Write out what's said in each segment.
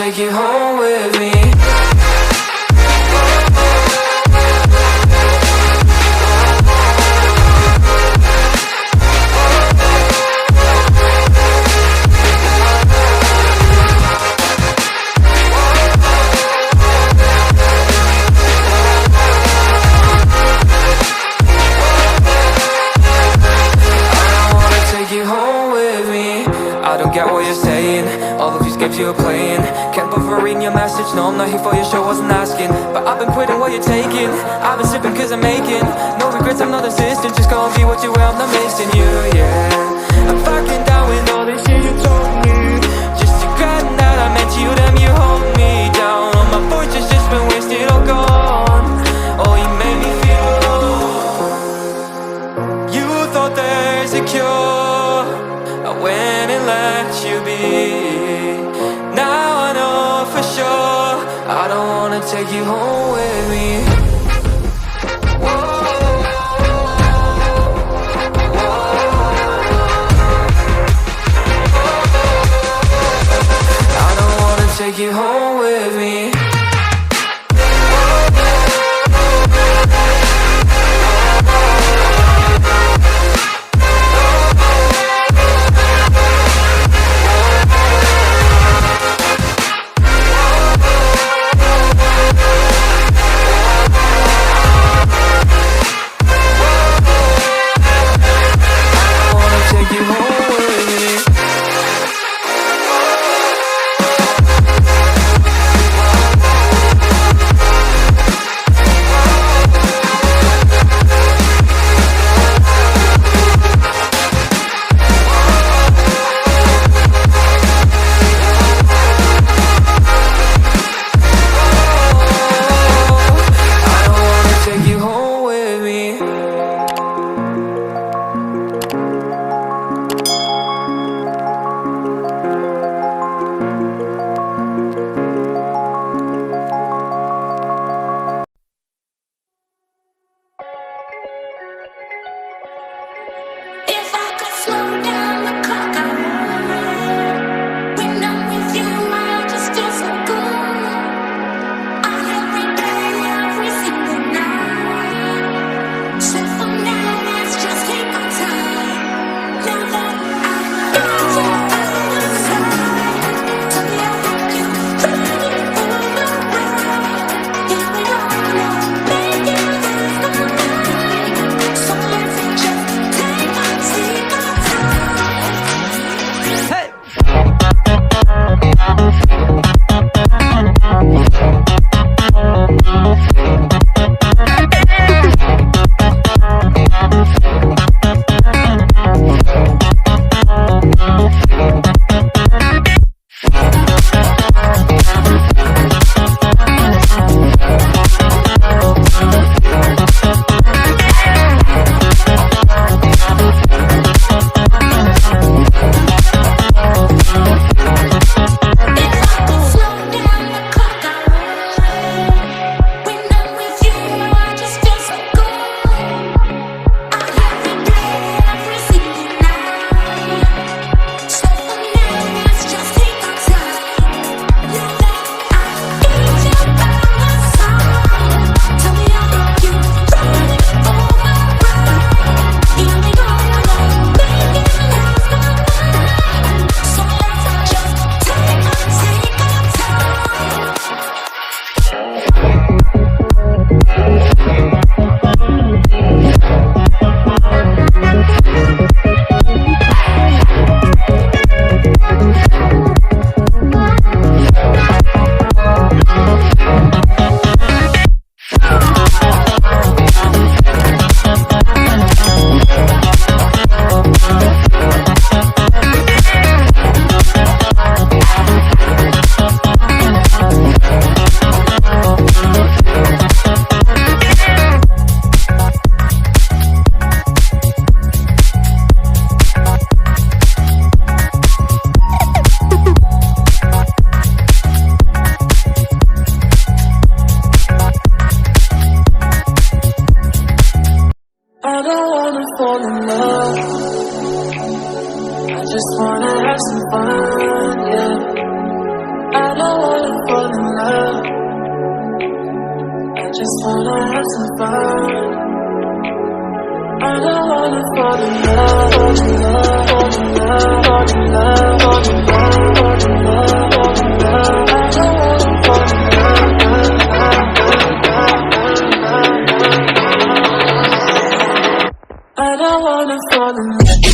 take you home with me. I don't get what you're saying, all of these games you're playing. Can't bother reading your message, no I'm not here for your show, wasn't asking. But I've been quitting what you're taking, I've been sipping cause I'm making no regrets, I'm not insistent, just gonna be what you wear, I'm not missing you, yeah. I'm fucking down with all this shit you told me, just regretting that I met you, damn you hold me down. All my fortune's just been wasted or gone, oh you made me feel alone. You thought there's a cure, I went and let you be. Now I know for sure I don't wanna take you home with me. I don't wanna take you home with me. just wanna have some fun, yeah. I don't wanna wanna have some fun. I don't wanna fall in love, fall in love, fall in love, fall in love, fall in love, fall in love, fall in love. I don't wanna fall in love,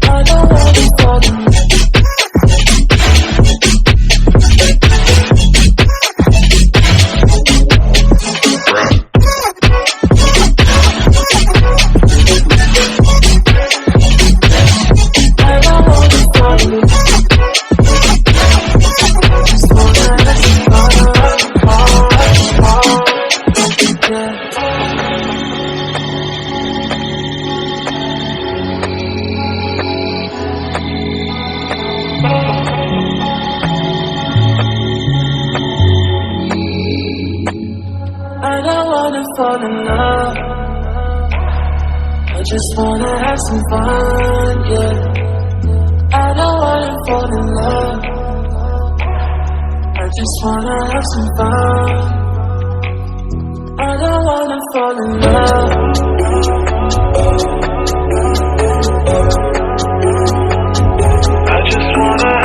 I don't wanna fall in love. I don't wanna fall in love. I don't wanna fall in love. I just wanna have some fun, yeah. I don't wanna fall in love. I just wanna have some fun. I don't wanna fall in love. I just wanna